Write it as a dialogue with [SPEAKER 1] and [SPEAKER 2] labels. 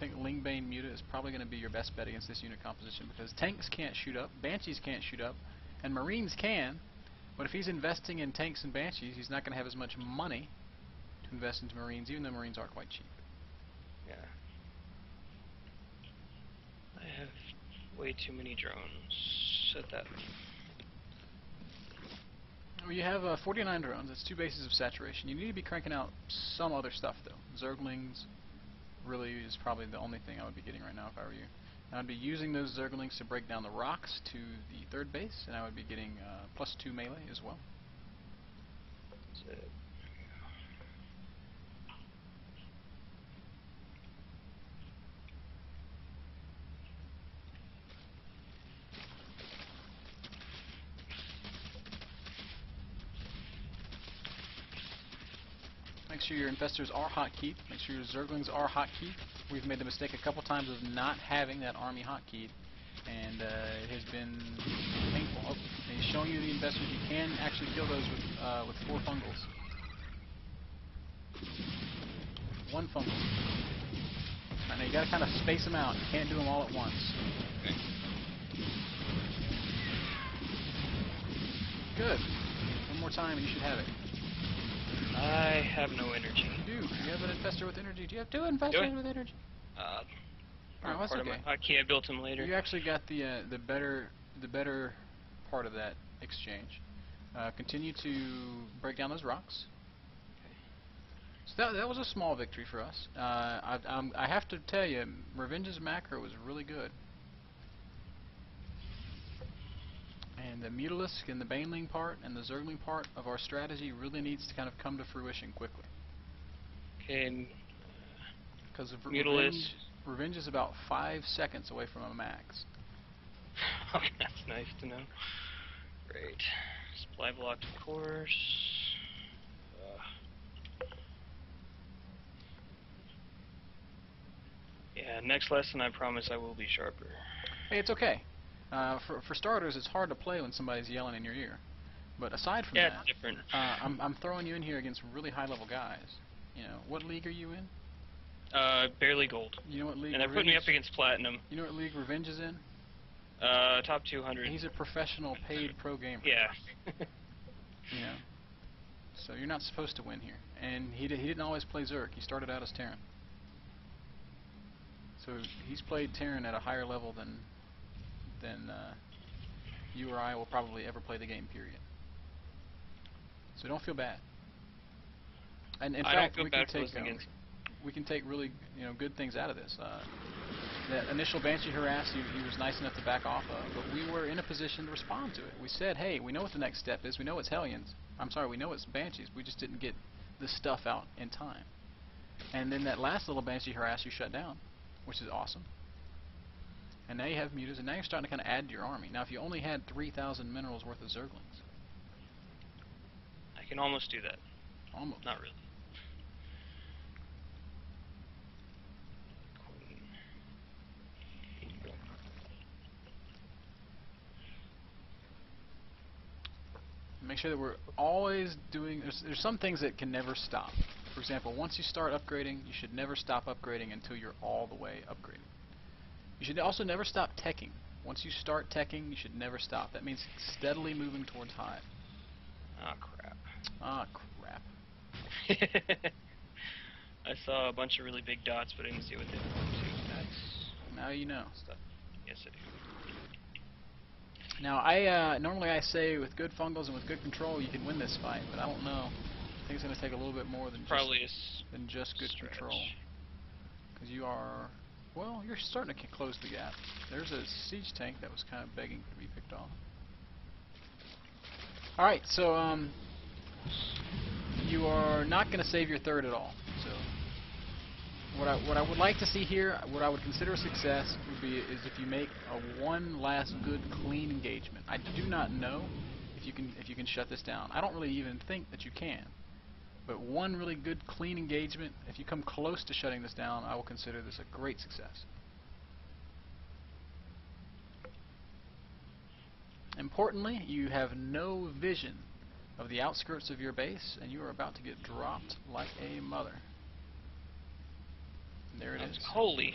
[SPEAKER 1] think Lingbane Muta is probably going to be your best bet against this unit composition because tanks can't shoot up, Banshees can't shoot up, and Marines can. But if he's investing in tanks and Banshees, he's not going to have as much money to invest into Marines, even though Marines are quite cheap.
[SPEAKER 2] Yeah. I have way too many drones. Set that.
[SPEAKER 1] Well, you have 49 drones. That's 2 bases of saturation. You need to be cranking out some other stuff, though. Zerglings really is probably the only thing I would be getting right now if I were you. And I'd be using those Zerglings to break down the rocks to the 3rd base, and I would be getting +2 melee as well.
[SPEAKER 2] That's it.
[SPEAKER 1] Make sure your infestors are hotkeyed. Make sure your Zerglings are hotkeyed. We've made the mistake a couple times of not having that army hotkeyed, and it has been painful. Oh, and he's showing you the infestors. You can actually kill those with 4 fungals. 1 fungal. Right, now you got to kind of space them out. You can't do them all at once.
[SPEAKER 2] Okay.
[SPEAKER 1] Good. One more time, and you should have it.
[SPEAKER 2] I have no energy.
[SPEAKER 1] You do. You have an infestor with energy. Do you have 2 infestors with energy?
[SPEAKER 2] Alright,
[SPEAKER 1] that's
[SPEAKER 2] part
[SPEAKER 1] okay.
[SPEAKER 2] of my hotkey. I built him later.
[SPEAKER 1] You actually got the better part of that exchange. Continue to break down those rocks. So that was a small victory for us. I have to tell you, Revenge's macro was really good. And the Mutalisk and the Baneling part and the Zergling part of our strategy really needs to kind of come to fruition quickly.
[SPEAKER 2] Okay.
[SPEAKER 1] Because
[SPEAKER 2] Mutalisk.
[SPEAKER 1] Revenge is about 5 seconds away from a max.
[SPEAKER 2] Okay, that's nice to know. Great. Supply block, of course. Yeah, next lesson I promise I will be sharper.
[SPEAKER 1] Hey, it's okay. For starters, it's hard to play when somebody's yelling in your ear. But aside from
[SPEAKER 2] yeah,
[SPEAKER 1] that,
[SPEAKER 2] it's different.
[SPEAKER 1] I'm throwing you in here against really high-level guys. You know, what league are you in?
[SPEAKER 2] Barely gold.
[SPEAKER 1] You know what league?
[SPEAKER 2] And they're putting me up against platinum.
[SPEAKER 1] You know what league Revenge is in?
[SPEAKER 2] Top 200.
[SPEAKER 1] He's a professional, paid pro gamer.
[SPEAKER 2] Yeah.
[SPEAKER 1] You know, so you're not supposed to win here. And he didn't always play Zerg. He started out as Terran. So he's played Terran at a higher level than you or I will probably ever play the game, period. So don't feel bad. And in fact, we can take really good things out of this. That initial Banshee harass, he was nice enough to back off of, but we were in a position to respond to it. We said, hey, we know what the next step is. We know it's Hellions. I'm sorry, we know it's Banshees. We just didn't get the stuff out in time. And then that last little Banshee harass you shut down, which is awesome. And now you have Mutas, and now you're starting to kind of add to your army. Now, if you only had 3,000 minerals worth of Zerglings.
[SPEAKER 2] I can almost do that.
[SPEAKER 1] Almost.
[SPEAKER 2] Not really.
[SPEAKER 1] Make sure that we're always doing... There's some things that can never stop. For example, once you start upgrading, you should never stop upgrading until you're all the way upgraded. You should also never stop teching. Once you start teching, you should never stop. That means steadily moving towards high.
[SPEAKER 2] Ah, crap.
[SPEAKER 1] Ah, crap.
[SPEAKER 2] I saw a bunch of really big dots, but I didn't see what they were.
[SPEAKER 1] Now you know.
[SPEAKER 2] Stuff. Yes, I do.
[SPEAKER 1] Now, normally I say with good fungals and with good control, you can win this fight, but I don't know. I think it's going to take a little bit more than just good control. Because you are... Well, you're starting to close the gap. There's a siege tank that was kind of begging to be picked off. Alright, so, you are not going to save your 3rd at all. So, what I would like to see here, what I would consider a success, is if you make one last good, clean engagement. I do not know if you can shut this down. I don't really even think that you can. But one really good, clean engagement, if you come close to shutting this down, I will consider this a great success. Importantly, you have no vision of the outskirts of your base, and you are about to get dropped like a mother. And there it is.
[SPEAKER 2] Holy